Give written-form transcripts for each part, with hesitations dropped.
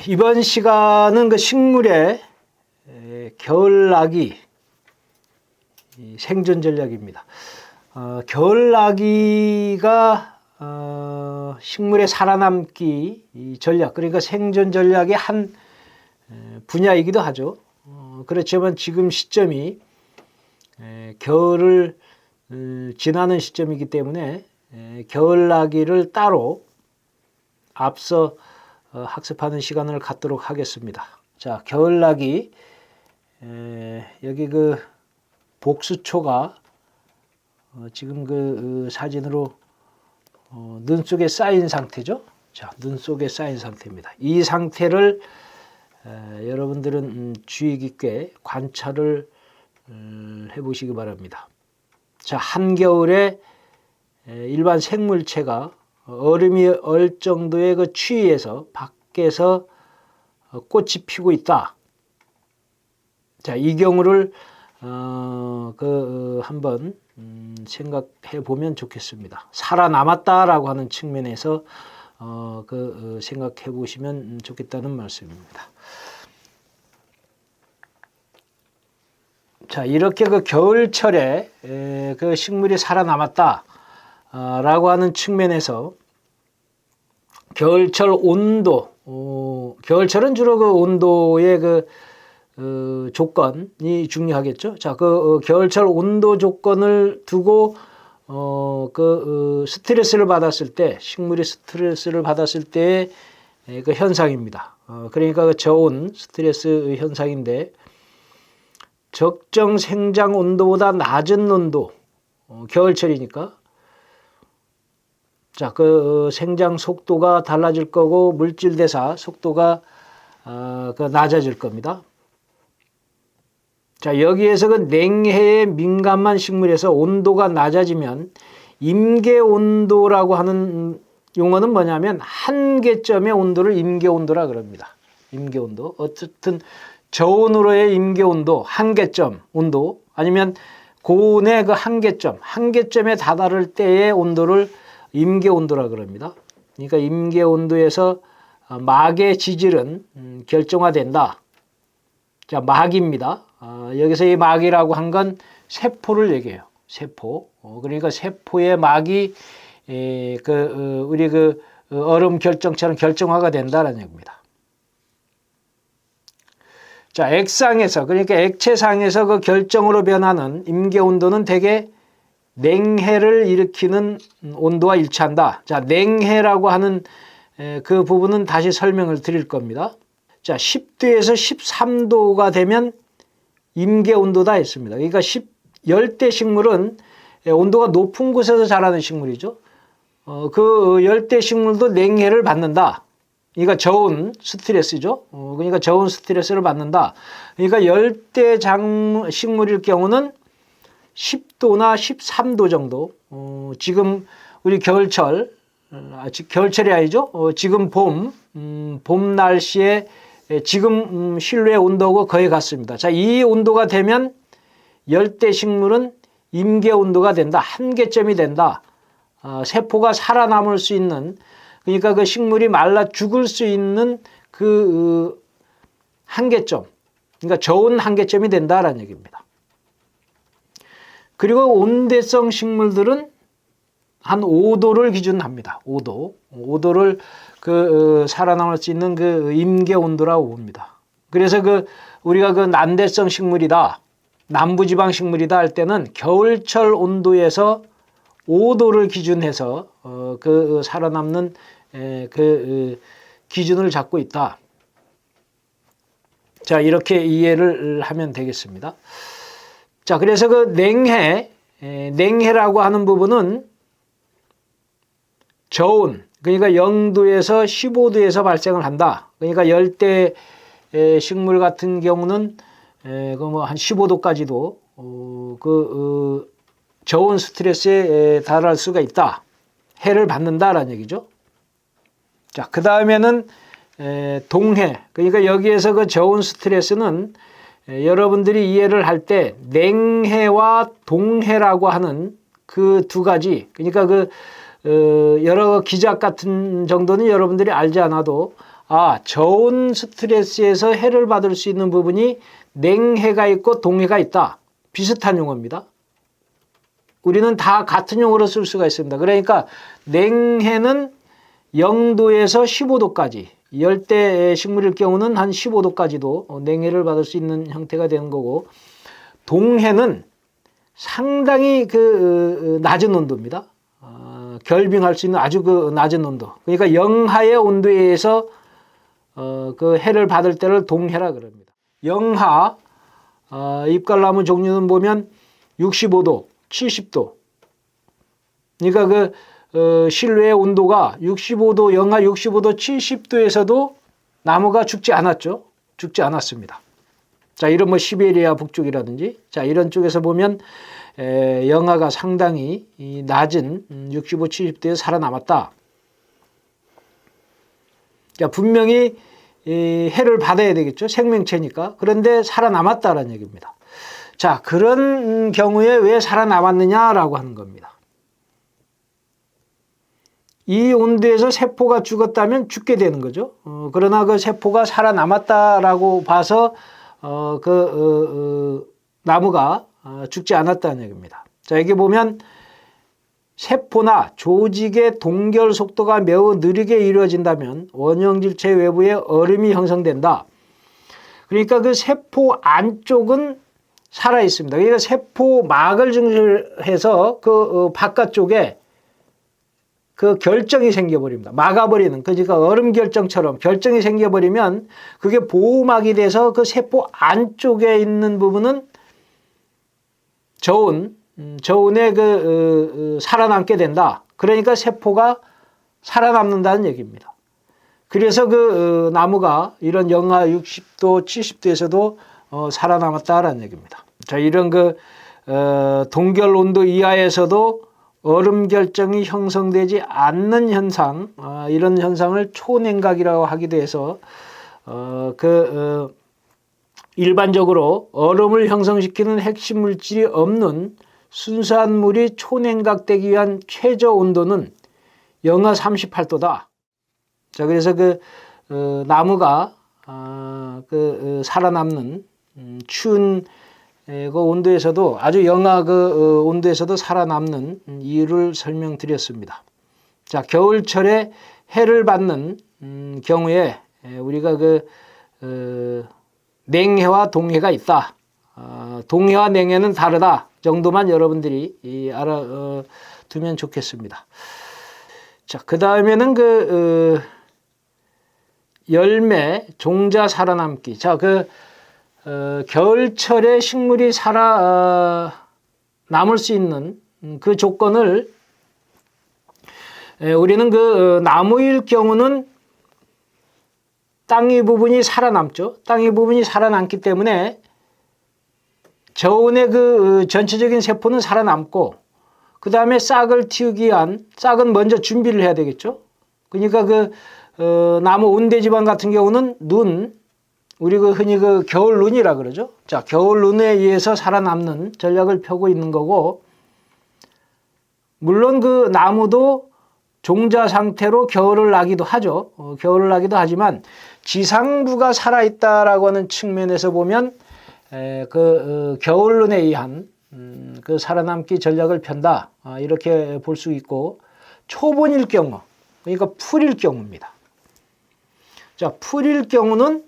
이번 시간은 그 식물의 겨울나기 생존 전략입니다. 겨울나기가 식물의 살아남기 전략, 그러니까 생존 전략의 한 분야이기도 하죠. 그렇지만 지금 시점이 겨울을 지나는 시점이기 때문에 겨울나기를 따로 앞서 학습하는 시간을 갖도록 하겠습니다. 자, 겨울나기, 여기 그 복수초가 지금 그 사진으로 눈 속에 쌓인 상태죠. 자, 눈 속에 쌓인 상태입니다. 이 상태를 여러분들은 주의 깊게 관찰을 해보시기 바랍니다. 자, 한겨울에 일반 생물체가 얼음이 얼 정도의 그 추위에서 밖에서 꽃이 피고 있다. 자, 이 경우를 한번 생각해 보면 좋겠습니다. 살아남았다라고 하는 측면에서 생각해 보시면 좋겠다는 말씀입니다. 자, 이렇게 그 겨울철에 그 식물이 살아남았다 라고 하는 측면에서 겨울철 온도, 겨울철은 주로 그 온도의 조건이 중요하겠죠. 자, 겨울철 온도 조건을 두고 스트레스를 받았을 때, 식물이 스트레스를 받았을 때의 그 현상입니다. 그러니까 그 저온 스트레스 현상인데, 적정 생장 온도보다 낮은 온도, 겨울철이니까, 자, 생장 속도가 달라질 거고 물질 대사 속도가 낮아질 겁니다. 자, 여기에서 그 냉해에 민감한 식물에서 온도가 낮아지면 임계 온도라고 하는 용어는 뭐냐면 한계점의 온도를 임계 온도라 그럽니다. 임계 온도. 어쨌든 저온으로의 임계 온도, 한계점 온도, 아니면 고온의 그 한계점에 다다를 때의 온도를 임계 온도라 그럽니다. 그러니까 임계 온도에서 막의 지질은 결정화된다. 자, 막입니다. 여기서 이 막이라고 한 건 세포를 얘기해요. 세포. 그러니까 세포의 막이 우리 얼음 결정처럼 결정화가 된다는 얘기입니다. 자, 액상에서, 그러니까 액체상에서 그 결정으로 변하는 임계 온도는 대개 냉해를 일으키는 온도와 일치한다. 자, 냉해라고 하는 그 부분은 다시 설명을 드릴 겁니다. 자, 10도에서 13도가 되면 임계 온도다 했습니다. 그러니까 열대 식물은 온도가 높은 곳에서 자라는 식물이죠. 그 열대 식물도 냉해를 받는다. 그러니까 저온 스트레스죠. 그러니까 저온 스트레스를 받는다. 그러니까 열대 식물일 경우는 10도나 13도 정도, 지금 우리 겨울철이 아니죠. 지금 봄 날씨에 지금 실내 온도하고 거의 같습니다. 자, 이 온도가 되면 열대 식물은 임계 온도가 된다. 한계점이 된다. 세포가 살아남을 수 있는, 그러니까 그 식물이 말라 죽을 수 있는 그 한계점, 그러니까 저온 한계점이 된다라는 얘기입니다. 그리고 온대성 식물들은 한 5도를 기준합니다. 5도를 살아남을 수 있는 그 임계 온도라고 봅니다. 그래서 우리가 난대성 식물이다, 남부지방 식물이다 할 때는 겨울철 온도에서 5도를 기준해서 살아남는 기준을 잡고 있다. 자, 이렇게 이해를 하면 되겠습니다. 자, 그래서 냉해라고 하는 부분은 저온, 그러니까 0도에서 15도에서 발생을 한다. 그러니까 열대 식물 같은 경우는 한 15도까지도 저온 스트레스에 달할 수가 있다. 해를 받는다라는 얘기죠. 자, 그 다음에는 동해, 그러니까 여기에서 그 저온 스트레스는 여러분들이 이해를 할 때 냉해와 동해라고 하는 그 두 가지, 그러니까 여러 기작 같은 정도는 여러분들이 알지 않아도 저온 스트레스에서 해를 받을 수 있는 부분이 냉해가 있고 동해가 있다. 비슷한 용어입니다. 우리는 다 같은 용어로 쓸 수가 있습니다. 그러니까 냉해는 0도에서 15도까지, 열대 식물일 경우는 한 15도까지도 냉해를 받을 수 있는 형태가 되는 거고, 동해는 상당히 낮은 온도입니다. 결빙할 수 있는 아주 낮은 온도. 그러니까 영하의 온도에서 해를 받을 때를 동해라 그럽니다. 영하 잎갈나무 종류는 보면 65도, 70도. 그러니까 실외의 온도가 65도, 영하 65도, 70도에서도 나무가 죽지 않았죠. 죽지 않았습니다. 자, 이런 시베리아 북쪽이라든지, 자, 이런 쪽에서 보면 영하가 상당히 낮은 65, 70도에 살아남았다. 자, 분명히 해를 받아야 되겠죠. 생명체니까. 그런데 살아남았다라는 얘기입니다. 자, 그런 경우에 왜 살아남았느냐라고 하는 겁니다. 이 온도에서 세포가 죽었다면 죽게 되는 거죠. 그러나 그 세포가 살아남았다라고 봐서 나무가 죽지 않았다는 얘기입니다. 자, 여기 보면 세포나 조직의 동결 속도가 매우 느리게 이루어진다면 원형질체 외부에 얼음이 형성된다. 그러니까 그 세포 안쪽은 살아 있습니다. 그러니까 세포막을 증설해서 바깥쪽에 결정이 생겨버립니다. 막아버리는, 그러니까 얼음 결정처럼 결정이 생겨버리면 그게 보호막이 돼서 그 세포 안쪽에 있는 부분은 저온에 살아남게 된다. 그러니까 세포가 살아남는다는 얘기입니다. 그래서 나무가 이런 영하 60도, 70도에서도 살아남았다라는 얘기입니다. 자, 이런 동결 온도 이하에서도 얼음 결정이 형성되지 않는 현상, 이런 현상을 초냉각이라고 하기도 해서 일반적으로 얼음을 형성시키는 핵심 물질이 없는 순수한 물이 초냉각되기 위한 최저 온도는 영하 38도다. 자, 그래서 나무가 살아남는 추운 온도에서도, 아주 영하 온도에서도 살아남는 이유를 설명드렸습니다. 자, 겨울철에 해를 받는 경우에 우리가 냉해와 동해가 있다. 동해와 냉해는 다르다 정도만 여러분들이 알아두면 좋겠습니다. 자, 그 다음에는 열매, 종자 살아남기. 자, 겨울철에 식물이 살아남을 수 있는 그 조건을 우리는 나무일 경우는 땅 위 부분이 살아남죠. 땅 위 부분이 살아남기 때문에 저온의 전체적인 세포는 살아남고, 그 다음에 싹을 틔우기 위한, 싹은 먼저 준비를 해야 되겠죠. 그러니까 나무 온대지방 같은 경우는 우리가 흔히 겨울 눈이라 그러죠. 자, 겨울 눈에 의해서 살아남는 전략을 펴고 있는 거고, 물론 나무도 종자 상태로 겨울을 나기도 하죠. 겨울을 나기도 하지만 지상부가 살아있다라고 하는 측면에서 보면 겨울 눈에 의한 살아남기 전략을 편다. 이렇게 볼 수 있고, 초본일 경우, 그러니까 풀일 경우입니다. 자, 풀일 경우는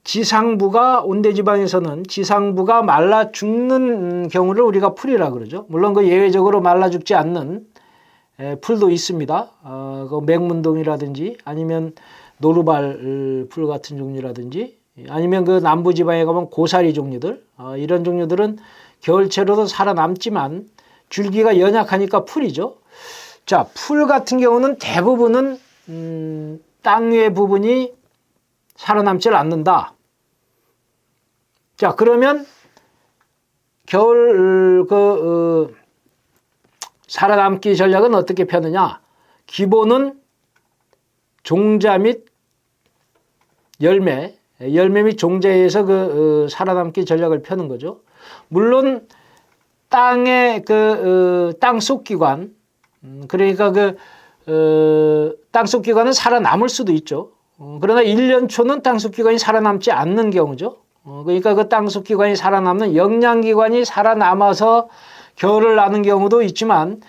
지상부가, 온대지방에서는 지상부가 말라 죽는 경우를 우리가 풀이라 그러죠. 물론 예외적으로 말라 죽지 않는 풀도 있습니다. 맹문동이라든지 아니면 노루발 풀 같은 종류라든지, 아니면 남부지방에 가면 고사리 종류들, 이런 종류들은 겨울철에도 살아남지만 줄기가 연약하니까 풀이죠. 자, 풀 같은 경우는 대부분은 땅 위의 부분이 살아남질 않는다. 자, 그러면 겨울 살아남기 전략은 어떻게 펴느냐? 기본은 종자 및 열매 및 종자에서 살아남기 전략을 펴는 거죠. 물론 땅의 땅속 기관, 그러니까 땅속 기관은 살아남을 수도 있죠. 그러나 1년 초는 땅속기관이 살아남지 않는 경우죠. 그러니까 그 땅속기관이 살아남는 영양기관이 살아남아서 겨울을 나는 경우도 있지만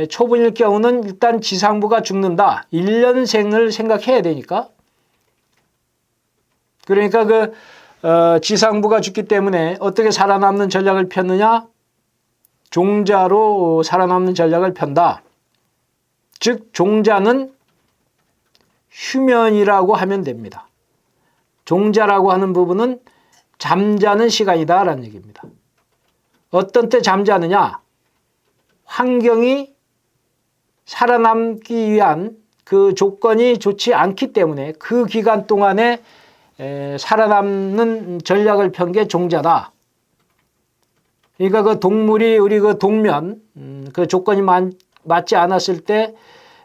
초분일 경우는 일단 지상부가 죽는다. 1년생을 생각해야 되니까. 그러니까 그 지상부가 죽기 때문에 어떻게 살아남는 전략을 폈느냐? 종자로 살아남는 전략을 편다. 즉 종자는 휴면이라고 하면 됩니다. 종자라고 하는 부분은 잠자는 시간이다 라는 얘기입니다. 어떤 때 잠자느냐? 환경이 살아남기 위한 그 조건이 좋지 않기 때문에 그 기간 동안에 살아남는 전략을 편 게 종자다. 그러니까 그 동물이 우리 그 동면 그 조건이 맞지 않았을 때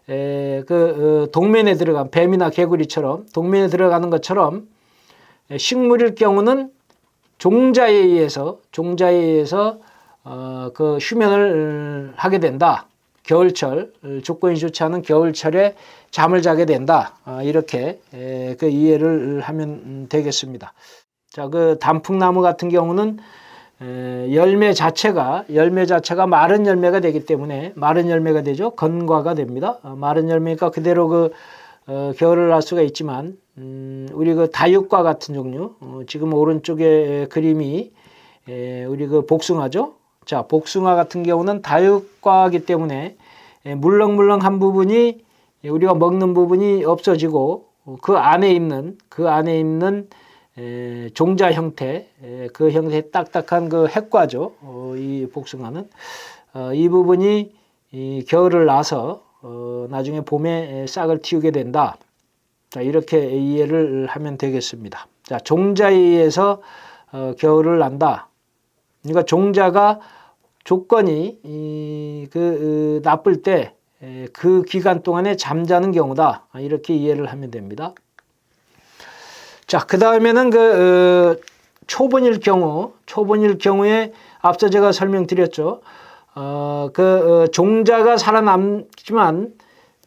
그 동면에 들어간 뱀이나 개구리처럼 동면에 들어가는 것처럼 식물일 경우는 종자에 의해서 그 휴면을 하게 된다. 겨울철 조건이 좋지 않은 겨울철에 잠을 자게 된다. 이렇게 그 이해를 하면 되겠습니다. 자, 그 단풍나무 같은 경우는 열매 자체가 마른 열매가 되기 때문에 마른 열매가 되죠. 건과가 됩니다. 마른 열매니까 그대로 그 겨울을 날 수가 있지만 우리 그 다육과 같은 종류 지금 오른쪽에 그림이 우리 그 복숭아죠. 자, 복숭아 같은 경우는 다육과이기 때문에 물렁물렁한 부분이 우리가 먹는 부분이 없어지고 그 안에 있는 종자 형태, 그 형태의 딱딱한 그 핵과죠. 이 복숭아는 이 부분이 이 겨울을 나서 나중에 봄에 싹을 틔우게 된다. 자, 이렇게 이해를 하면 되겠습니다. 자, 종자에 의해서 겨울을 난다. 그러니까 종자가 조건이 나쁠 때 그 기간 동안에 잠자는 경우다. 이렇게 이해를 하면 됩니다. 자, 그 다음에는 초본일 경우에 앞서 제가 설명드렸죠. 종자가 살아남지만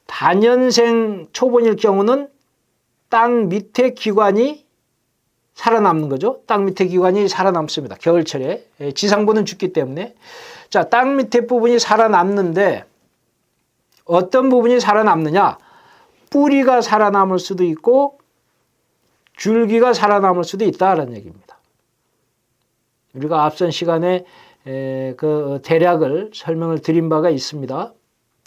단연생 초본일 경우는 땅 밑에 기관이 살아남는 거죠. 땅 밑에 기관이 살아남습니다. 겨울철에. 지상부는 죽기 때문에. 자, 땅 밑에 부분이 살아남는데 어떤 부분이 살아남느냐? 뿌리가 살아남을 수도 있고 줄기가 살아남을 수도 있다라는 얘기입니다. 우리가 앞선 시간에 그 대략을 설명을 드린 바가 있습니다.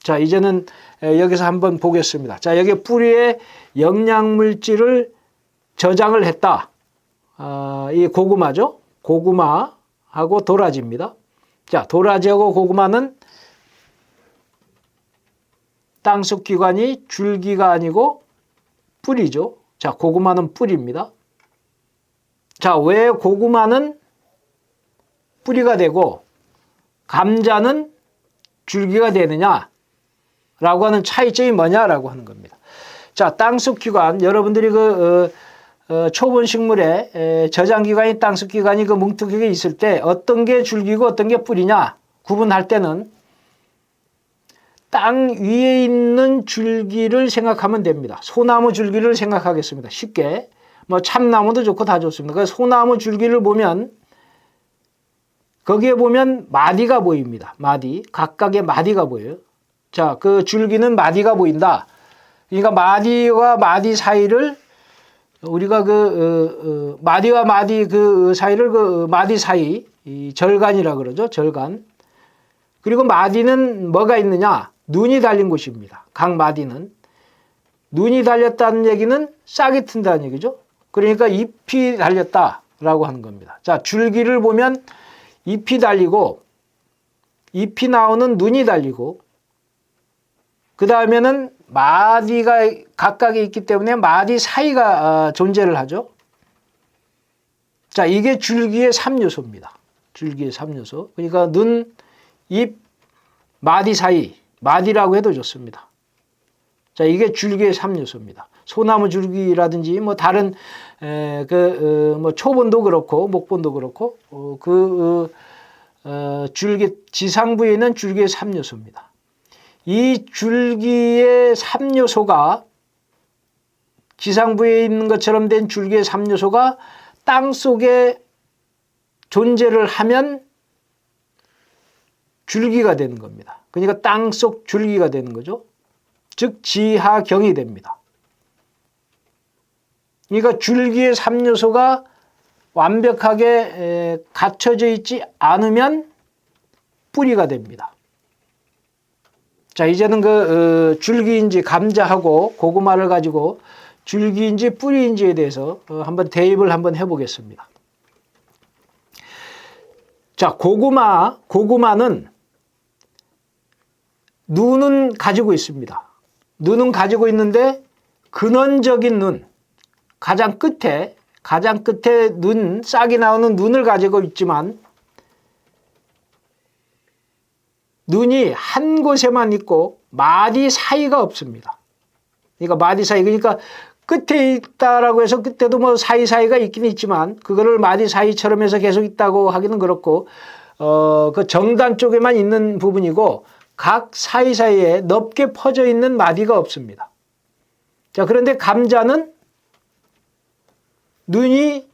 자, 이제는 여기서 한번 보겠습니다. 자, 여기 뿌리에 영양물질을 저장을 했다. 이 고구마죠. 고구마하고 도라지입니다. 자, 도라지하고 고구마는 땅속 기관이 줄기가 아니고 뿌리죠. 자, 고구마는 뿌리입니다. 자, 왜 고구마는 뿌리가 되고 감자는 줄기가 되느냐? 라고 하는 차이점이 뭐냐라고 하는 겁니다. 자, 땅속 기관, 여러분들이 초본 식물의 저장 기관이 땅속 기관이 뭉툭하게 있을 때 어떤 게 줄기고 어떤 게 뿌리냐? 구분할 때는 땅 위에 있는 줄기를 생각하면 됩니다. 소나무 줄기를 생각하겠습니다. 쉽게. 뭐 참나무도 좋고 다 좋습니다. 그 소나무 줄기를 보면 거기에 보면 마디가 보입니다. 마디. 각각의 마디가 보여요. 자, 그 줄기는 마디가 보인다. 그러니까 마디와 마디 사이를 우리가 마디와 마디 사이를 마디 사이, 이 절간이라 그러죠. 절간. 그리고 마디는 뭐가 있느냐? 눈이 달린 곳입니다. 각 마디는. 눈이 달렸다는 얘기는 싹이 튼다는 얘기죠. 그러니까 잎이 달렸다라고 하는 겁니다. 자, 줄기를 보면 잎이 달리고 잎이 나오는 눈이 달리고 그 다음에는 마디가 각각에 있기 때문에 마디 사이가 존재를 하죠. 자, 이게 줄기의 3요소입니다. 줄기의 3요소. 그러니까 눈, 잎, 마디 사이. 마디라고 해도 좋습니다. 자, 이게 줄기의 3요소입니다. 소나무 줄기라든지 뭐 다른 뭐 초본도 그렇고 목본도 그렇고 줄기 지상부에 있는 줄기의 3요소입니다. 이 줄기의 3요소가 지상부에 있는 것처럼 된 줄기의 3요소가 땅 속에 존재를 하면 줄기가 되는 겁니다. 그러니까 땅속 줄기가 되는 거죠. 즉 지하경이 됩니다. 그러니까 줄기의 3요소가 완벽하게 갖춰져 있지 않으면 뿌리가 됩니다. 자, 이제는 그 줄기인지 감자하고 고구마를 가지고 줄기인지 뿌리인지에 대해서 한번 대입을 한번 해보겠습니다. 자, 고구마는 눈은 가지고 있습니다. 눈은 가지고 있는데 근원적인 눈, 가장 끝에 눈, 싹이 나오는 눈을 가지고 있지만 눈이 한 곳에만 있고 마디 사이가 없습니다. 그러니까 마디 사이, 그러니까 끝에 있다라고 해서 끝에도 뭐 사이사이가 있긴 있지만 그거를 마디 사이처럼 해서 계속 있다고 하기는 그렇고 그 정단 쪽에만 있는 부분이고 각 사이사이에 넓게 퍼져 있는 마디가 없습니다. 자, 그런데 감자는 눈이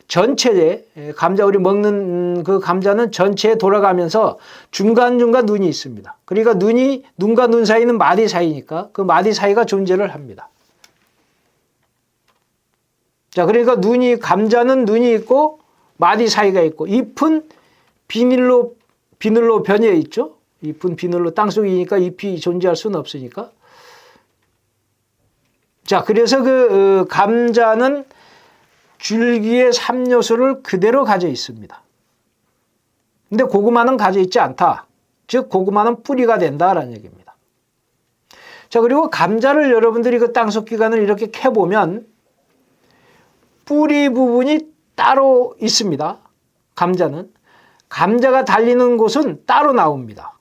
전체에, 감자 우리 먹는 그 감자는 전체에 돌아가면서 중간중간 눈이 있습니다. 그러니까 눈과 눈 사이는 마디 사이니까 그 마디 사이가 존재를 합니다. 자, 그러니까 감자는 눈이 있고 마디 사이가 있고 잎은 비닐로 변해 있죠. 잎은 비닐로, 땅속이니까 잎이 존재할 수는 없으니까. 자, 그래서 그 감자는 줄기의 3요소를 그대로 가져 있습니다. 근데 고구마는 가져 있지 않다. 즉 고구마는 뿌리가 된다라는 얘기입니다. 자, 그리고 감자를 여러분들이 그 땅속 기관을 이렇게 캐보면 뿌리 부분이 따로 있습니다. 감자가 달리는 곳은 따로 나옵니다.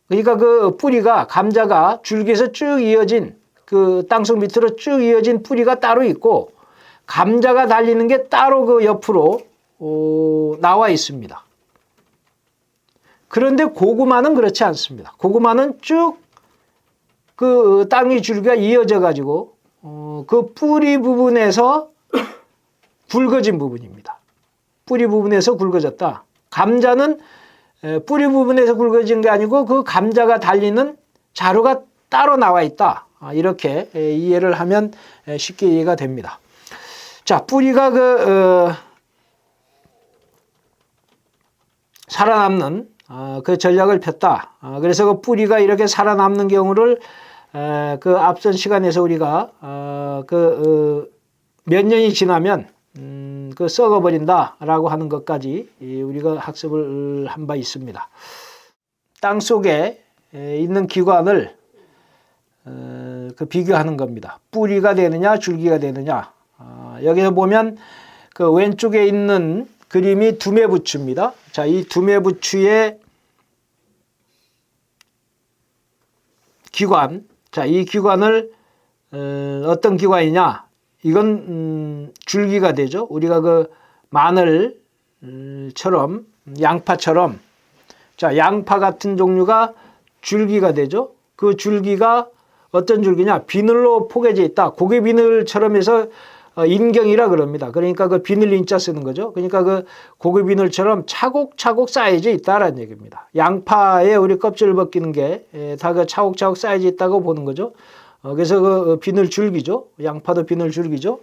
그러니까 그 뿌리가, 감자가 줄기에서 쭉 이어진, 그 땅속 밑으로 쭉 이어진 뿌리가 따로 있고 감자가 달리는 게 따로 그 옆으로 나와 있습니다. 그런데 고구마는 그렇지 않습니다. 고구마는 쭉 그 땅이 줄기가 이어져 가지고 그 뿌리 부분에서 굵어진 부분입니다. 뿌리 부분에서 굵어졌다. 감자는 뿌리 부분에서 굵어진 게 아니고 그 감자가 달리는 자루가 따로 나와 있다. 이렇게 이해를 하면 쉽게 이해가 됩니다. 자, 뿌리가 살아남는 그 전략을 폈다. 그래서 그 뿌리가 이렇게 살아남는 경우를 그 앞선 시간에서 우리가 몇 년이 지나면 그 썩어버린다라고 하는 것까지 우리가 학습을 한 바 있습니다. 땅 속에 있는 기관을 그 비교하는 겁니다. 뿌리가 되느냐 줄기가 되느냐. 여기서 보면 그 왼쪽에 있는 그림이 두매부추입니다. 자, 이 두매부추의 기관. 자, 이 기관을 어떤 기관이냐? 이건 줄기가 되죠. 우리가 그 마늘처럼, 양파처럼, 자, 양파 같은 종류가 줄기가 되죠. 그 줄기가 어떤 줄기냐? 비늘로 포개져 있다. 고개 비늘처럼 해서 인경이라 그럽니다. 그러니까 그 비늘 인자 쓰는 거죠. 그러니까 그 고개 비늘처럼 차곡차곡 쌓여져 있다라는 얘기입니다. 양파에 우리 껍질을 벗기는 게 다 그 차곡차곡 쌓여져 있다고 보는 거죠. 그래서 그 비늘 줄기죠. 양파도 비늘 줄기죠.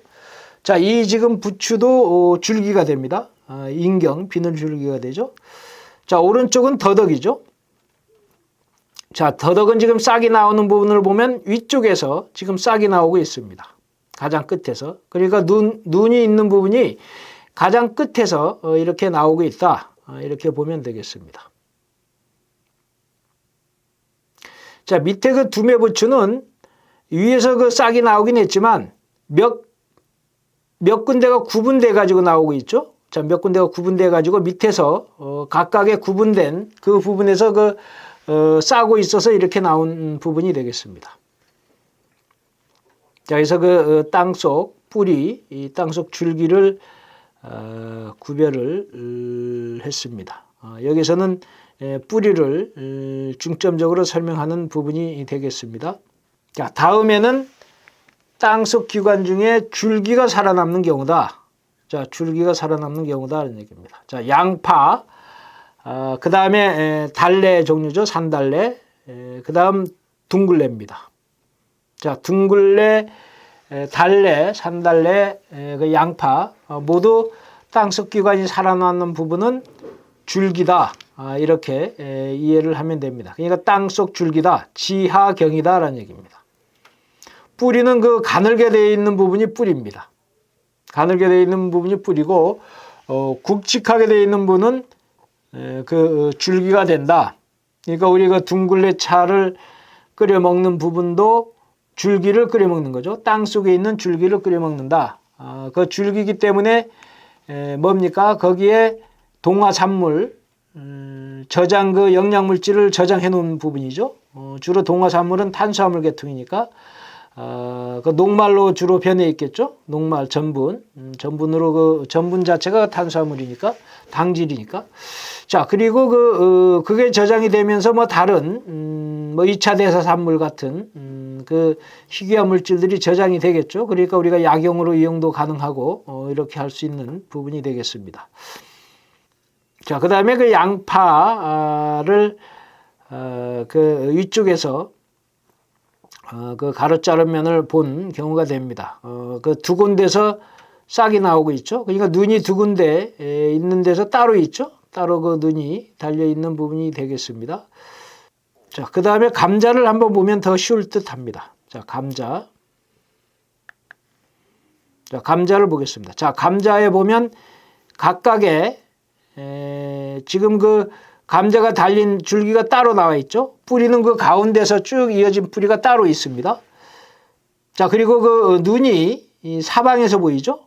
자, 이 지금 부추도 줄기가 됩니다. 인경, 비늘 줄기가 되죠. 자, 오른쪽은 더덕이죠. 자, 더덕은 지금 싹이 나오는 부분을 보면 위쪽에서 지금 싹이 나오고 있습니다. 가장 끝에서. 그러니까 눈이 있는 부분이 가장 끝에서 이렇게 나오고 있다. 이렇게 보면 되겠습니다. 자, 밑에 그 두매부추는 위에서 그 싹이 나오긴 했지만 몇 군데가 구분돼 가지고 나오고 있죠. 자, 몇 군데가 구분돼 가지고 밑에서 각각의 구분된 그 부분에서 싸고 있어서 이렇게 나온 부분이 되겠습니다. 자, 그래서 그 땅속 뿌리, 이 땅속 줄기를 구별을 했습니다. 여기서는 뿌리를 중점적으로 설명하는 부분이 되겠습니다. 자, 다음에는 땅속 기관 중에 줄기가 살아남는 경우다. 자, 줄기가 살아남는 경우다. 이런 얘기입니다. 자, 양파. 그 다음에 달래 종류죠. 산달래. 그 다음 둥글레입니다. 자, 둥글레, 달래, 산달래, 그 양파 모두 땅속 기관이 살아남는 부분은 줄기다. 이렇게 이해를 하면 됩니다. 그러니까 땅속 줄기다. 지하경이다 라는 얘기입니다. 뿌리는 그 가늘게 되어 있는 부분이 뿌리입니다. 가늘게 되어 있는 부분이 뿌리고 굵직하게 되어 있는 부분은 그 줄기가 된다. 그러니까 우리가 둥글레 차를 끓여 먹는 부분도 줄기를 끓여 먹는 거죠. 땅 속에 있는 줄기를 끓여 먹는다. 그 줄기이기 때문에 뭡니까? 거기에 동화산물 저장 그 영양물질을 저장해 놓은 부분이죠. 주로 동화산물은 탄수화물 계통이니까 그 녹말로 주로 변해 있겠죠. 녹말 전분, 전분으로 그 전분 자체가 탄수화물이니까 당질이니까. 자, 그리고 그게 저장이 되면서 뭐 다른 뭐 2차 대사 산물 같은 그 희귀화 물질들이 저장이 되겠죠. 그러니까 우리가 약용으로 이용도 가능하고 이렇게 할 수 있는 부분이 되겠습니다. 자, 그다음에 그 양파를 그 위쪽에서 그 가로 자른 면을 본 경우가 됩니다. 그 두 군데서 싹이 나오고 있죠. 그러니까 눈이 두 군데 있는 데서 따로 있죠. 따로 그 눈이 달려 있는 부분이 되겠습니다. 자, 그 다음에 감자를 한번 보면 더 쉬울 듯 합니다. 자, 감자. 자, 감자를 보겠습니다. 자, 감자에 보면 각각의 지금 그 감자가 달린 줄기가 따로 나와 있죠. 뿌리는 그 가운데서 쭉 이어진 뿌리가 따로 있습니다. 자, 그리고 그 눈이 이 사방에서 보이죠.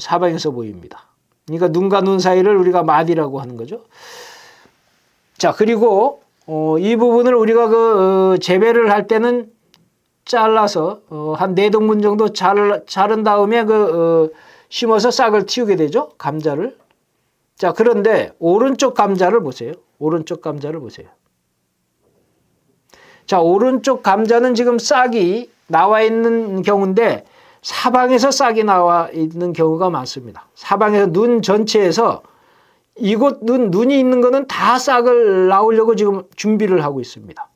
사방에서 보입니다. 그러니까 눈과 눈 사이를 우리가 마디라고 하는 거죠. 자, 그리고 이 부분을 우리가 그 재배를 할 때는 잘라서 한 4등분 정도 자른 다음에 심어서 싹을 틔우게 되죠. 감자를. 자, 그런데 오른쪽 감자를 보세요. 오른쪽 감자를 보세요. 자, 오른쪽 감자는 지금 싹이 나와 있는 경우인데 사방에서 싹이 나와 있는 경우가 많습니다. 사방에서 눈 전체에서 이곳 눈이 있는 거는 다 싹을 나오려고 지금 준비를 하고 있습니다.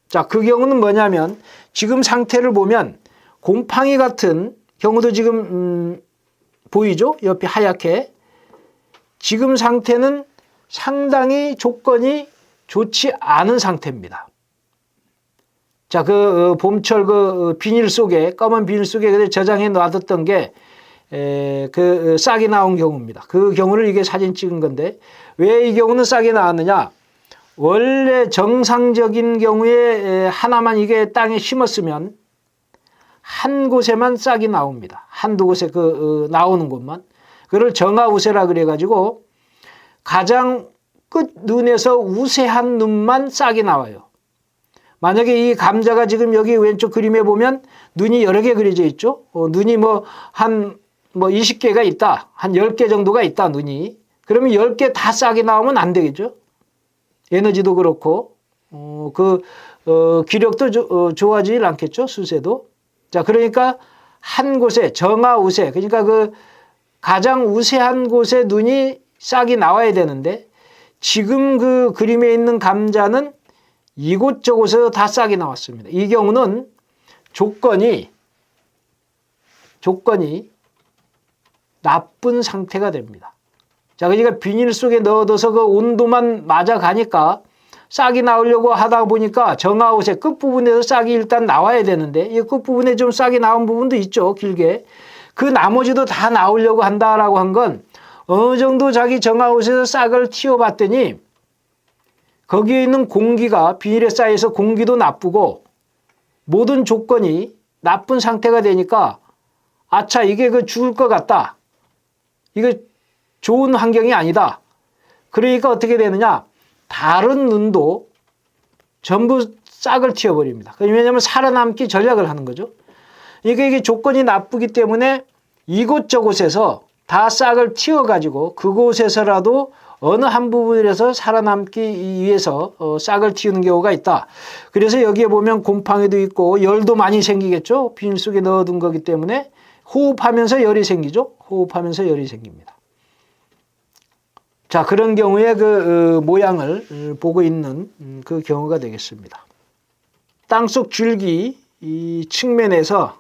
자, 그 경우는 뭐냐면 지금 상태를 보면 곰팡이 같은 경우도 지금 보이죠? 옆에 하얗게. 지금 상태는 상당히 조건이 좋지 않은 상태입니다. 자, 그 봄철 그 비닐 속에, 검은 비닐 속에 저장해 놔뒀던 게 그 싹이 나온 경우입니다. 그 경우를 이게 사진 찍은 건데 왜 이 경우는 싹이 나왔느냐? 원래 정상적인 경우에 하나만 이게 땅에 심었으면 한 곳에만 싹이 나옵니다. 한두 곳에 나오는 곳만. 그걸 정화우세라 그래가지고 가장 끝 눈에서 우세한 눈만 싹이 나와요. 만약에 이 감자가 지금 여기 왼쪽 그림에 보면 눈이 여러 개 그려져 있죠. 눈이 한 20개가 있다. 한 10개 정도가 있다, 눈이. 그러면 10개 다 싹이 나오면 안 되겠죠. 에너지도 그렇고, 기력도 좋아지질 않겠죠. 수세도. 자, 그러니까 한 곳에 정화우세. 그러니까 가장 우세한 곳에 눈이 싹이 나와야 되는데 지금 그 그림에 있는 감자는 이곳저곳에서 다 싹이 나왔습니다. 이 경우는 조건이 나쁜 상태가 됩니다. 자, 그러니까 비닐 속에 넣어둬서 그 온도만 맞아가니까 싹이 나오려고 하다 보니까 정화옷의 끝부분에서 싹이 일단 나와야 되는데 이 끝부분에 좀 싹이 나온 부분도 있죠. 길게. 그 나머지도 다 나오려고 한다라고 한 건 어느 정도 자기 정화옷에서 싹을 틔워봤더니 거기에 있는 공기가 비닐에 쌓여서 공기도 나쁘고 모든 조건이 나쁜 상태가 되니까 아차, 이게 죽을 것 같다. 이거 좋은 환경이 아니다. 그러니까 어떻게 되느냐? 다른 눈도 전부 싹을 틔워버립니다. 왜냐하면 살아남기 전략을 하는 거죠. 이게 조건이 나쁘기 때문에 이곳저곳에서 다 싹을 틔워가지고 그곳에서라도 어느 한 부분에서 살아남기 위해서 싹을 틔우는 경우가 있다. 그래서 여기에 보면 곰팡이도 있고 열도 많이 생기겠죠. 비닐 속에 넣어둔 거기 때문에 호흡하면서 열이 생기죠. 호흡하면서 열이 생깁니다. 자, 그런 경우에 그 모양을 보고 있는 그 경우가 되겠습니다. 땅속 줄기 이 측면에서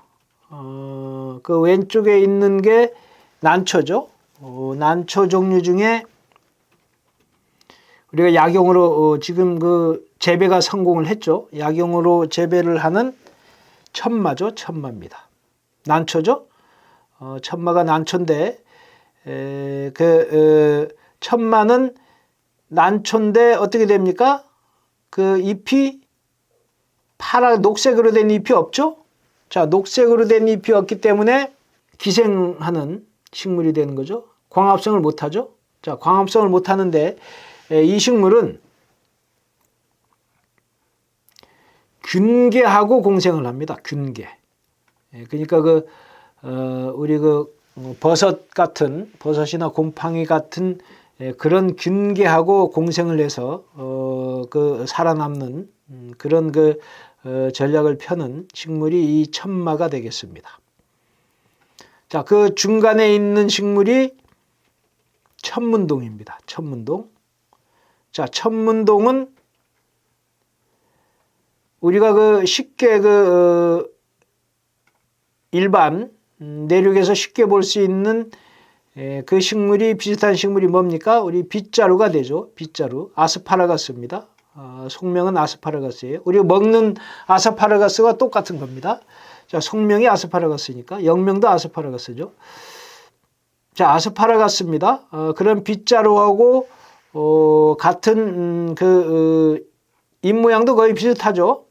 그 왼쪽에 있는 게 난초죠. 난초 종류 중에 우리가 약용으로 지금 그 재배가 성공을 했죠. 약용으로 재배를 하는 천마죠. 천마입니다. 난초죠. 천마가 난초인데 천마는 난초인데 어떻게 됩니까? 그 잎이 녹색으로 된 잎이 없죠? 자, 녹색으로 된 잎이 없기 때문에 기생하는 식물이 되는 거죠. 광합성을 못하죠. 자, 광합성을 못하는데 이 식물은 균계하고 공생을 합니다. 균계. 그러니까 우리 버섯이나 곰팡이 같은 그런 균계하고 공생을 해서 살아남는 그런 전략을 펴는 식물이 이 천마가 되겠습니다. 자, 그 중간에 있는 식물이 천문동입니다. 천문동. 자, 천문동은 우리가 쉽게 일반 내륙에서 쉽게 볼 수 있는 그 식물이 비슷한 식물이 뭡니까? 우리 빗자루가 되죠. 빗자루. 아스파라거스입니다. 속명은 아스파라거스예요. 우리가 먹는 아스파라거스가 똑같은 겁니다. 자, 속명이 아스파라거스니까 영명도 아스파라거스죠. 자, 아스파라거스입니다. 그런 빗자루하고 같은 잎 모양도 거의 비슷하죠.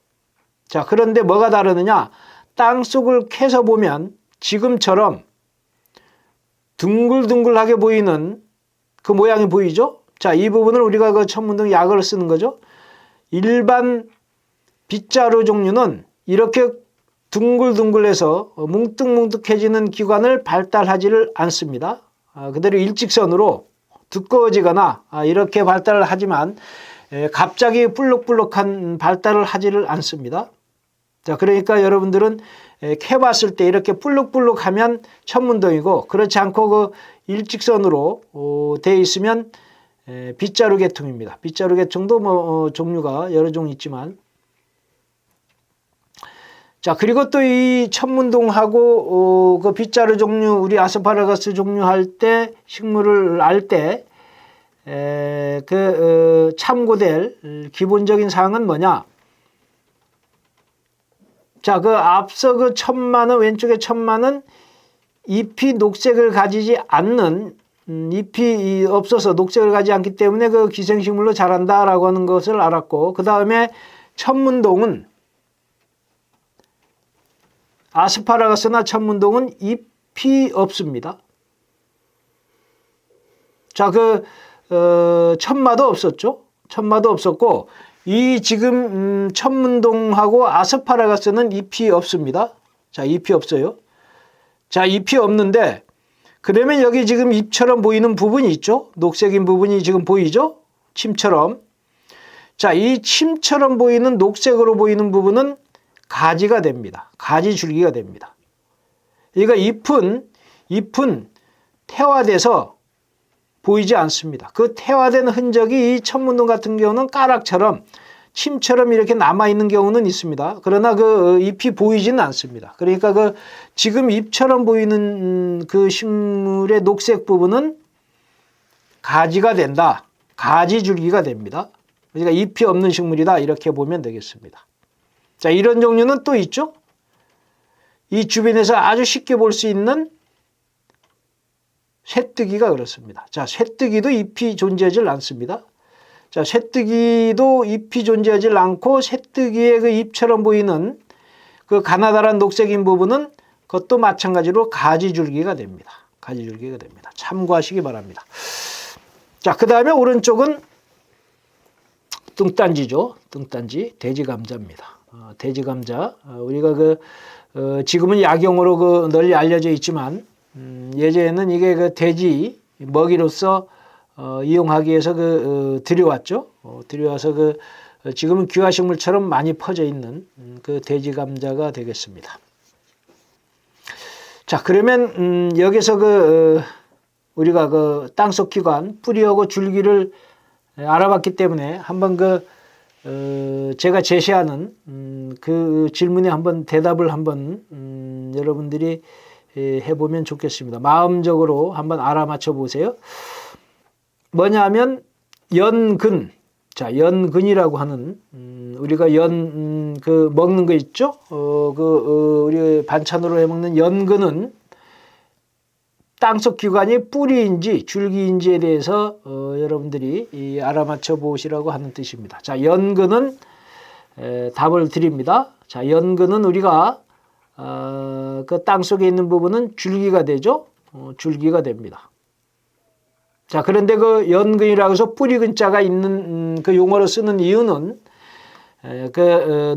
자, 그런데 뭐가 다르느냐? 땅속을 캐서 보면 지금처럼 둥글둥글하게 보이는 그 모양이 보이죠? 자, 이 부분을 우리가 그 천문동 약을 쓰는 거죠. 일반 빗자루 종류는 이렇게 둥글둥글해서 뭉뚱뭉뚱해지는 기관을 발달하지를 않습니다. 그대로 일직선으로 두꺼워지거나 이렇게 발달을 하지만 갑자기 볼록볼록한 발달을 하지를 않습니다. 자, 그러니까 여러분들은 캐봤을 때 이렇게 볼록볼록하면 천문동이고 그렇지 않고 일직선으로 되어 있으면 빗자루 계통입니다. 빗자루 계통도 종류가 여러 종 있지만 자, 그리고 또 이 천문동하고 그 빗자루 종류 우리 아스파라거스 종류 할 때 식물을 알 때 참고될 기본적인 사항은 뭐냐? 자, 앞서 천마는 왼쪽의 천마는 잎이 녹색을 가지지 않는 잎이 없어서 녹색을 가지지 않기 때문에 기생식물로 자란다라고 하는 것을 알았고 그 다음에 천문동은 아스파라거스나 천문동은 잎이 없습니다. 자, 천마도 없었죠. 천마도 없었고 이 지금 천문동하고 아스파라거스는 잎이 없습니다. 자, 잎이 없어요. 자, 잎이 없는데 그러면 여기 지금 잎처럼 보이는 부분이 있죠. 녹색인 부분이 지금 보이죠. 침처럼. 자, 이 침처럼 보이는 녹색으로 보이는 부분은 가지가 됩니다. 가지 줄기가 됩니다. 그러니까 잎은 태화돼서 보이지 않습니다. 그 태화된 흔적이 이 천문동 같은 경우는 까락처럼 침처럼 이렇게 남아있는 경우는 있습니다. 그러나 잎이 보이지는 않습니다. 그러니까 지금 잎처럼 보이는 그 식물의 녹색 부분은 가지가 된다. 가지 줄기가 됩니다. 그러니까 잎이 없는 식물이다. 이렇게 보면 되겠습니다. 자, 이런 종류는 또 있죠. 이 주변에서 아주 쉽게 볼 수 있는 쇠뜨기가 그렇습니다. 자, 쇠뜨기도 잎이 존재하지 않습니다. 자, 쇠뜨기도 잎이 존재하지 않고 쇠뜨기의 잎처럼 보이는 가나다란 녹색인 부분은 그것도 마찬가지로 가지줄기가 됩니다. 가지줄기가 됩니다. 참고하시기 바랍니다. 자, 그 다음에 오른쪽은 뚱딴지죠. 뚱딴지, 돼지감자입니다. 돼지감자. 우리가 지금은 약용으로 널리 알려져 있지만 예전에는 이게 돼지 먹이로서 이용하기 위해서 들여왔죠. 들여와서 지금은 귀화식물처럼 많이 퍼져 있는 그 돼지 감자가 되겠습니다. 자, 그러면 여기서 우리가 땅속 기관 뿌리하고 줄기를 알아봤기 때문에 한번 제가 제시하는 그 질문에 한번 대답을 한번 여러분들이 해보면 좋겠습니다. 마음적으로 한번 알아맞혀 보세요. 뭐냐면 연근. 자, 연근이라고 하는 우리가 먹는 거 있죠? 우리 반찬으로 해 먹는 연근은 땅속 기관이 뿌리인지 줄기인지에 대해서 여러분들이 알아맞혀 보시라고 하는 뜻입니다. 자, 연근은 답을 드립니다. 자, 연근은 우리가 그 땅속에 있는 부분은 줄기가 되죠. 줄기가 됩니다. 자, 그런데 그 연근이라고 해서 뿌리 근자가 있는 그 용어로 쓰는 이유는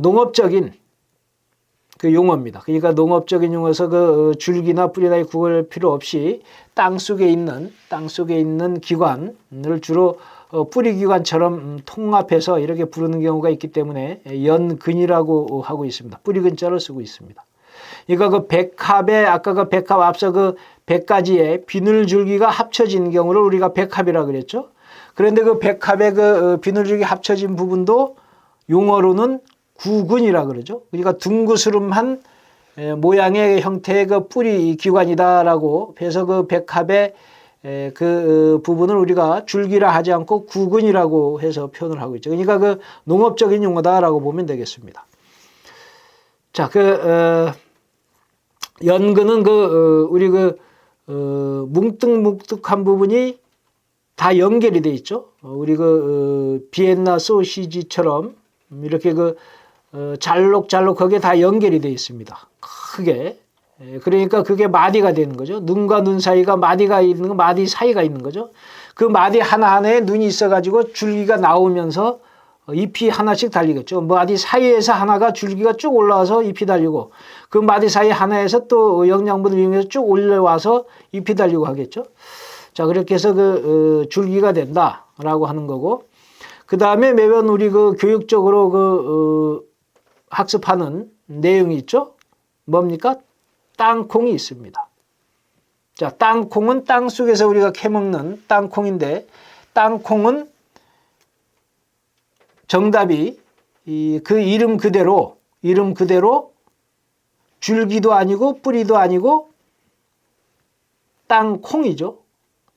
농업적인 그 용어입니다. 그러니까 농업적인 용어에서 줄기나 뿌리나 구별 필요 없이 땅속에 있는 기관을 주로 뿌리 기관처럼 통합해서 이렇게 부르는 경우가 있기 때문에 연근이라고 하고 있습니다. 뿌리 근자를 쓰고 있습니다. 그러니까 백합에 아까 백합 앞서 100가지의 비늘줄기가 합쳐진 경우를 우리가 백합이라고 그랬죠. 그런데 백합의 비늘줄기 합쳐진 부분도 용어로는 구근이라고 그러죠. 그러니까 둥그스름한 모양의 형태의 뿌리 기관이다라고 해서 백합의 부분을 우리가 줄기라 하지 않고 구근이라고 해서 표현을 하고 있죠. 그러니까 농업적인 용어다라고 보면 되겠습니다. 자, 연근은 우리 뭉뜩뭉뜩한 부분이 다 연결이 돼 있죠. 우리 비엔나 소시지처럼 이렇게 잘록잘록 거기에 다 연결이 돼 있습니다. 크게. 그러니까 그게 마디가 되는 거죠. 눈과 눈 사이가 마디가 있는 거, 마디 사이가 있는 거죠. 그 마디 하나하나에 눈이 있어가지고 줄기가 나오면서 잎이 하나씩 달리겠죠. 마디 사이에서 하나가 줄기가 쭉 올라와서 잎이 달리고 그 마디 사이 하나에서 또 영양분을 이용해서 쭉 올라와서 잎이 달리고 하겠죠. 자, 그렇게 해서 줄기가 된다라고 하는 거고, 그 다음에 매번 우리 교육적으로 학습하는 내용이 있죠. 뭡니까? 땅콩이 있습니다. 자, 땅콩은 땅 속에서 우리가 캐먹는 땅콩인데, 땅콩은 정답이 그 이름 그대로 줄기도 아니고 뿌리도 아니고 땅콩이죠.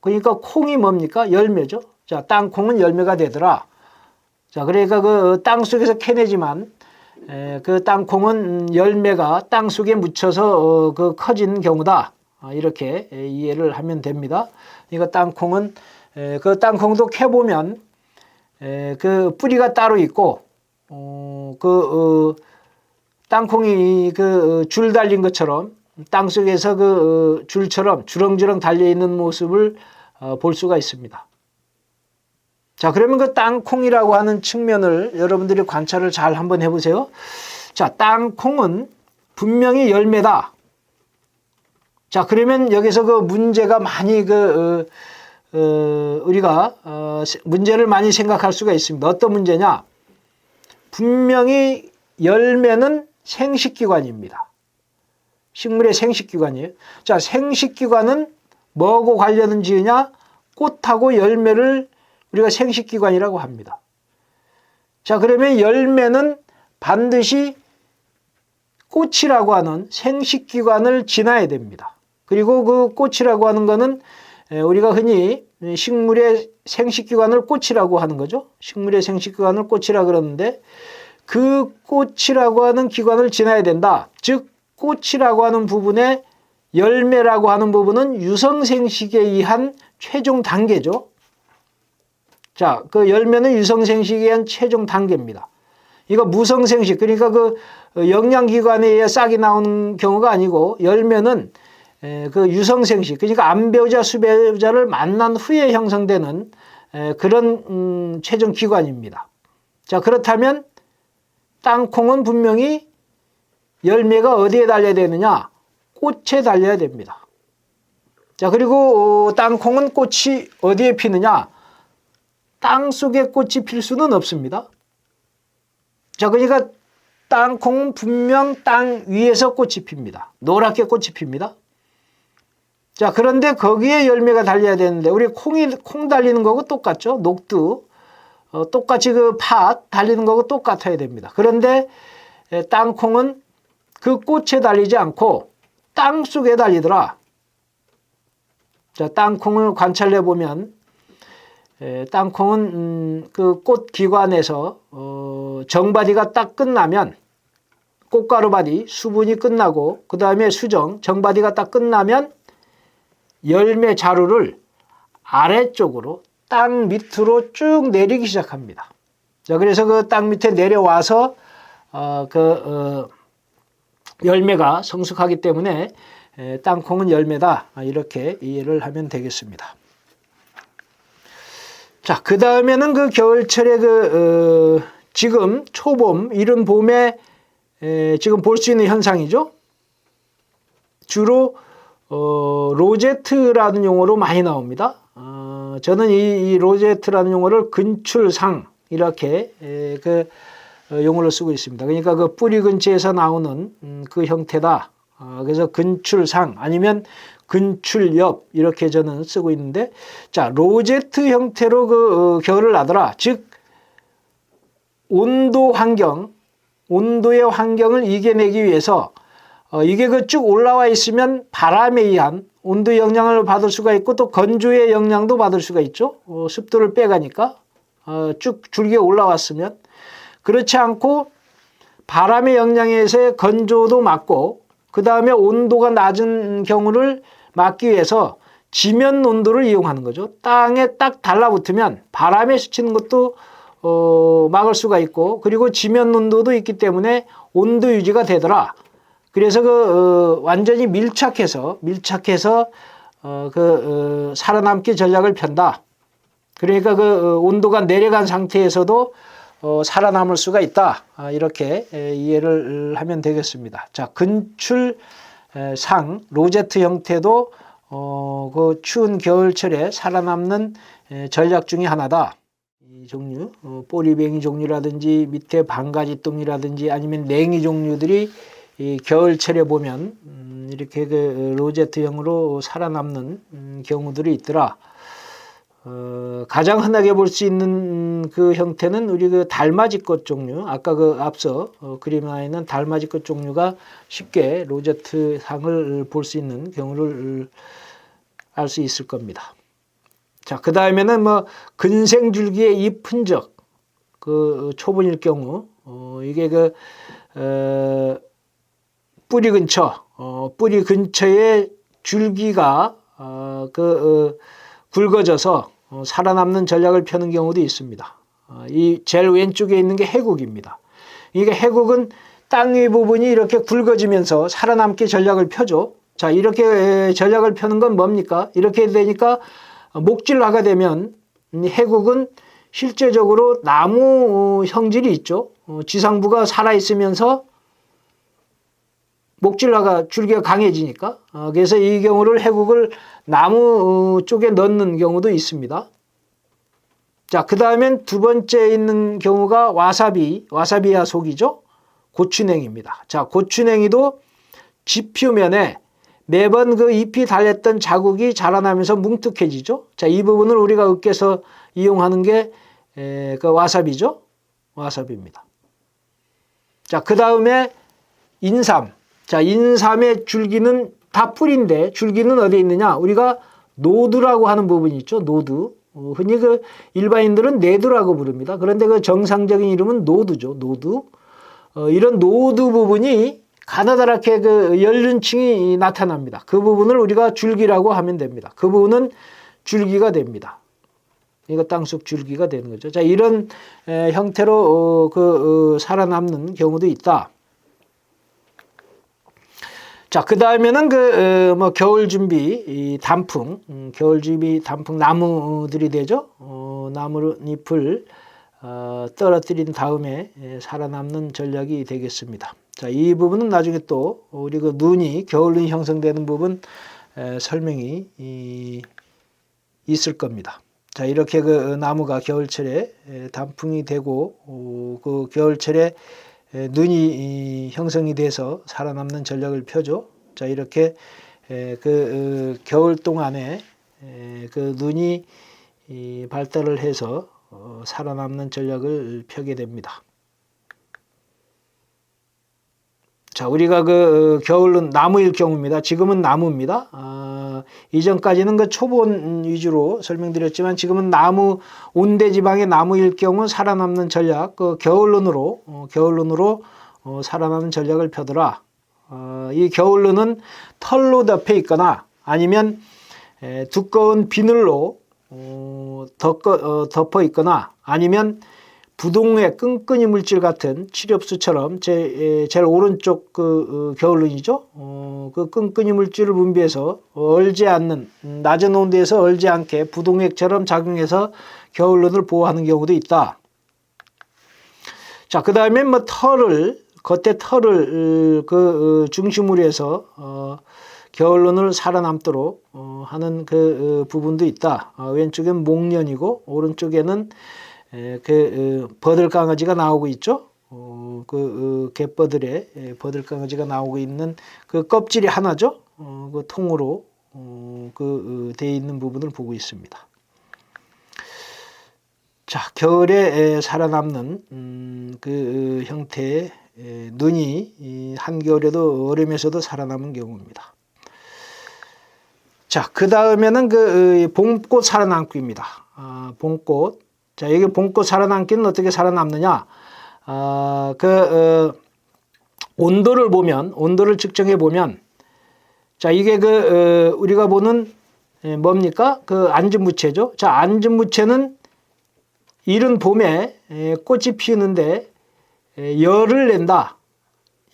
그러니까 콩이 뭡니까? 열매죠. 자, 땅콩은 열매가 되더라. 자, 그러니까 땅 속에서 캐내지만 그 땅콩은 열매가 땅 속에 묻혀서 커진 경우다. 이렇게 이해를 하면 됩니다. 그러니까 땅콩은 땅콩도 캐보면 뿌리가 따로 있고 땅콩이 줄 달린 것처럼 땅 속에서 줄처럼 주렁주렁 달려 있는 모습을 볼 수가 있습니다. 자, 그러면 땅콩이라고 하는 측면을 여러분들이 관찰을 잘 한번 해보세요. 자, 땅콩은 분명히 열매다. 자, 그러면 여기서 문제가 많이 우리가 문제를 많이 생각할 수가 있습니다. 어떤 문제냐? 분명히 열매는 생식기관입니다. 식물의 생식기관이에요. 자, 생식기관은 뭐하고 관련은 지으냐? 꽃하고 열매를 우리가 생식기관이라고 합니다. 자, 그러면 열매는 반드시 꽃이라고 하는 생식기관을 지나야 됩니다. 그리고 그 꽃이라고 하는 거는 우리가 흔히 식물의 생식기관을 꽃이라고 하는 거죠. 식물의 생식기관을 꽃이라고 그러는데 그 꽃이라고 하는 기관을 지나야 된다. 즉 꽃이라고 하는 부분에 열매라고 하는 부분은 유성생식에 의한 최종 단계죠. 자, 열매는 유성생식에 의한 최종 단계입니다. 이거 무성생식, 그러니까 영양기관에 의해 싹이 나오는 경우가 아니고 열매는 유성생식, 그러니까 암배우자, 수배우자를 만난 후에 형성되는 그런 최종 기관입니다. 자, 그렇다면 땅콩은 분명히 열매가 어디에 달려야 되느냐? 꽃에 달려야 됩니다. 자, 그리고 땅콩은 꽃이 어디에 피느냐? 땅 속에 꽃이 필 수는 없습니다. 자, 그러니까 땅콩은 분명 땅 위에서 꽃이 핍니다. 노랗게 꽃이 핍니다. 자, 그런데 거기에 열매가 달려야 되는데 우리 콩 달리는 거하고 똑같죠? 녹두 똑같이 그 팥 달리는 거하고 똑같아야 됩니다. 그런데 땅콩은 그 꽃에 달리지 않고 땅 속에 달리더라. 자, 땅콩을 관찰해 보면 땅콩은 그 꽃 기관에서 정바디가 딱 끝나면 꽃가루바디 수분이 끝나고 그 다음에 정바디가 딱 끝나면 열매 자루를 아래쪽으로 땅 밑으로 쭉 내리기 시작합니다. 자, 그래서 그 땅 밑에 내려와서 열매가 성숙하기 때문에 땅콩은 열매다. 이렇게 이해를 하면 되겠습니다. 자, 그 다음에는 그 겨울철에 지금 초봄, 이른 봄에 지금 볼 수 있는 현상이죠. 주로 로제트라는 용어로 많이 나옵니다. 저는 이 로제트라는 용어를 근출상 이렇게 용어를 쓰고 있습니다. 그러니까 그 뿌리 근처에서 나오는 그 형태다. 그래서 근출상 아니면 근출엽 이렇게 저는 쓰고 있는데, 자, 로제트 형태로 겨울을 나더라. 즉 온도의 환경을 이겨내기 위해서 이게 쭉 올라와 있으면 바람에 의한 온도 영향을 받을 수가 있고 또 건조의 영향도 받을 수가 있죠. 습도를 빼가니까 쭉 줄기에 올라왔으면. 그렇지 않고 바람의 영향에서의 건조도 막고 그 다음에 온도가 낮은 경우를 막기 위해서 지면 온도를 이용하는 거죠. 땅에 딱 달라붙으면 바람에 스치는 것도 막을 수가 있고, 그리고 지면 온도도 있기 때문에 온도 유지가 되더라. 그래서 완전히 밀착해서 살아남기 전략을 편다. 그러니까 온도가 내려간 상태에서도 살아남을 수가 있다. 이렇게 이해를 하면 되겠습니다. 자, 근출상 로제트 형태도 그 추운 겨울철에 살아남는 전략 중에 하나다. 이 종류, 꼬리뱅이 종류라든지 밑에 방가지똥이라든지 아니면 냉이 종류들이 이 겨울철에 보면 이렇게 로제트형으로 살아남는 경우들이 있더라. 가장 흔하게 볼 수 있는 그 형태는 우리 달맞이꽃 종류, 아까 앞서 그림에 나 있는 달맞이꽃 종류가 쉽게 로제트 상을 볼 수 있는 경우를 알 수 있을 겁니다. 자, 그 다음에는 근생줄기의 잎 흔적, 초본일 경우, 이게 뿌리 근처에 줄기가 굵어져서 살아남는 전략을 펴는 경우도 있습니다. 이 제일 왼쪽에 있는 게 해국입니다. 이게 해국은 땅 위 부분이 이렇게 굵어지면서 살아남기 전략을 펴죠. 자, 이렇게 전략을 펴는 건 뭡니까? 이렇게 되니까 목질화가 되면 해국은 실제적으로 나무 형질이 있죠. 지상부가 살아있으면서 목질화가 줄기가 강해지니까. 그래서 이 경우를 해국을 나무 쪽에 넣는 경우도 있습니다. 자, 그 다음엔 두 번째 있는 경우가 와사비야 속이죠. 고추냉이입니다. 자, 고추냉이도 지표면에 매번 잎이 달렸던 자국이 자라나면서 뭉툭해지죠. 자, 이 부분을 우리가 으깨서 이용하는 게 와사비죠. 와사비입니다. 자, 그 다음에 인삼. 자, 인삼의 줄기는 다 뿌리인데 줄기는 어디에 있느냐? 우리가 노두라고 하는 부분이 있죠. 노두. 흔히 일반인들은 내두라고 부릅니다. 그런데 정상적인 이름은 노두죠. 노두. 이런 노두 부분이 가느다랗게 연륜층이 나타납니다. 그 부분을 우리가 줄기라고 하면 됩니다. 그 부분은 줄기가 됩니다. 이거 땅속 줄기가 되는 거죠. 자, 이런 형태로 살아남는 경우도 있다. 자, 그 다음에는 겨울 준비 단풍, 겨울 준비 단풍 나무들이 되죠. 나뭇잎을 떨어뜨린 다음에 살아남는 전략이 되겠습니다. 자, 이 부분은 나중에 또 우리 눈이 겨울 눈이 형성되는 부분 설명이 있을 겁니다. 자, 이렇게 그 나무가 겨울철에 단풍이 되고 그 겨울철에 눈이 형성이 돼서 살아남는 전략을 펴죠. 자, 이렇게 그 겨울 동안에 그 눈이 발달을 해서 살아남는 전략을 펴게 됩니다. 자, 우리가 그 겨울은 나무일 경우입니다. 지금은 나무입니다. 이전까지는 그 초본 위주로 설명드렸지만 지금은 나무, 온대지방의 나무일 경우 살아남는 전략, 그 겨울눈으로 살아남는 전략을 펴더라. 이 겨울눈은 털로 덮여 있거나 아니면 두꺼운 비늘로 덮어 있거나 아니면 부동의 끈끈이 물질 같은 칠엽수처럼 제일 오른쪽 그 겨울눈이죠. 그 끈끈이 물질을 분비해서 얼지 않는, 낮은 온도에서 얼지 않게 부동액처럼 작용해서 겨울눈을 보호하는 경우도 있다. 자, 그 다음에 뭐 겉에 털을 그 중심으로 해서 겨울눈을 살아남도록 하는 그 부분도 있다. 왼쪽엔 목련이고 오른쪽에는 그 버들강아지가 나오고 있죠. 그 갯버들에 버들강아지가 나오고 있는 그 껍질이 하나죠. 그 통으로 그 되어 있는 부분을 보고 있습니다. 자, 겨울에 살아남는 그 형태의 눈이 한겨울에도 얼음에서도 살아남은 경우입니다. 자, 그 다음에는 그 봄꽃 살아남기입니다. 봄꽃. 자, 여기 봄꽃 살아남기는 어떻게 살아남느냐? 온도를 측정해 보면, 자, 이게 우리가 보는 뭡니까? 그 안전무채죠. 자, 안전무채는 이른 봄에 꽃이 피우는데 열을 낸다.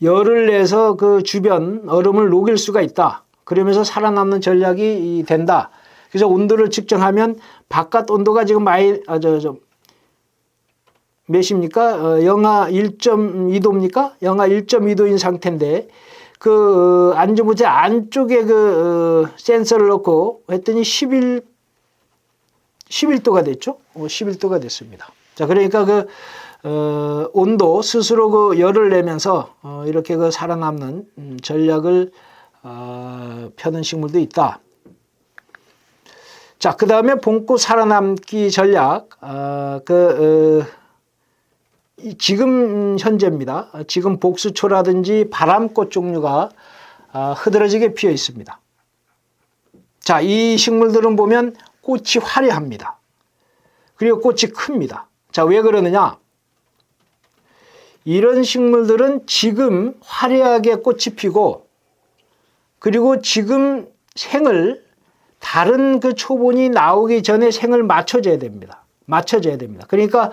열을 내서 그 주변 얼음을 녹일 수가 있다. 그러면서 살아남는 전략이 된다. 그래서 온도를 측정하면 바깥 온도가 지금 몇입니까? 영하 1.2도입니까? 영하 1.2도인 상태인데 그 안전무채 안쪽에 그 센서를 넣고 했더니 11도가 됐죠? 11도가 됐습니다. 자, 그러니까 그 온도 스스로 그 열을 내면서 이렇게 그 살아남는 전략을 펴는 식물도 있다. 자, 그 다음에 봄꽃 살아남기 전략, 지금 현재입니다. 지금 복수초라든지 바람꽃 종류가 흐드러지게 피어 있습니다. 자, 이 식물들은 보면 꽃이 화려합니다. 그리고 꽃이 큽니다. 자, 왜 그러느냐? 이런 식물들은 지금 화려하게 꽃이 피고 그리고 지금 생을 다른 그 초본이 나오기 전에 생을 맞춰줘야 됩니다. 그러니까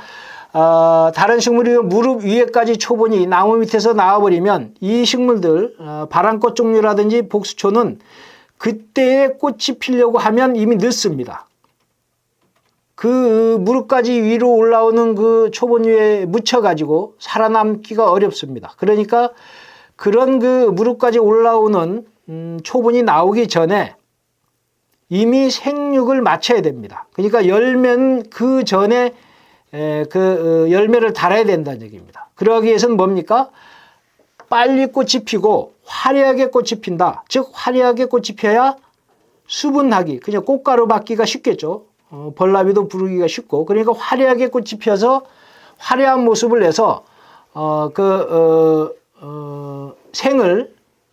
다른 식물이 무릎 위에까지 초본이 나무 밑에서 나와버리면 이 식물들 바람꽃 종류라든지 복수초는 그때에 꽃이 피려고 하면 이미 늦습니다. 그 무릎까지 위로 올라오는 그 초본 위에 묻혀가지고 살아남기가 어렵습니다. 그러니까 그런 그 무릎까지 올라오는 초본이 나오기 전에 이미 생육을 마쳐야 됩니다. 그러니까 열매는 그 전에 그 열매를 달아야 된다는 얘기입니다. 그러기 위해서는 뭡니까? 빨리 꽃이 피고 화려하게 꽃이 핀다. 즉 화려하게 꽃이 펴야 수분하기, 그냥 꽃가루 받기가 쉽겠죠. 벌나비도 부르기가 쉽고, 그러니까 화려하게 꽃이 펴서 화려한 모습을 내서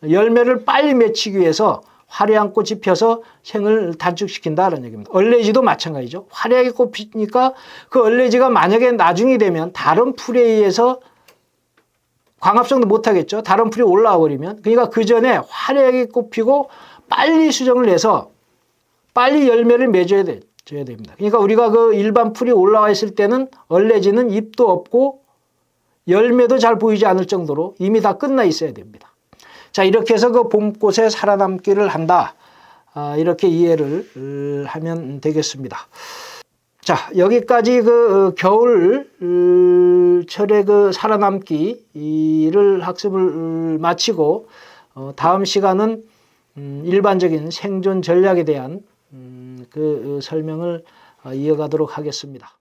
열매를 빨리 맺히기 위해서 화려한 꽃이 펴서 생을 단축시킨다는 얘기입니다. 얼레지도 마찬가지죠. 화려하게 꽃 피니까 그 얼레지가 만약에 나중이 되면 다른 풀에 의해서 광합성도 못하겠죠. 다른 풀이 올라와 버리면. 그러니까 그 전에 화려하게 꽃 피고 빨리 수정을 내서 빨리 열매를 맺어야 됩니다. 그러니까 우리가 그 일반 풀이 올라와 있을 때는 얼레지는 잎도 없고 열매도 잘 보이지 않을 정도로 이미 다 끝나 있어야 됩니다. 자, 이렇게 해서 그 봄꽃에 살아남기를 한다. 이렇게 이해를 하면 되겠습니다. 자, 여기까지 그 겨울철에 그 살아남기를 학습을 마치고 다음 시간은 일반적인 생존 전략에 대한 그 설명을 이어가도록 하겠습니다.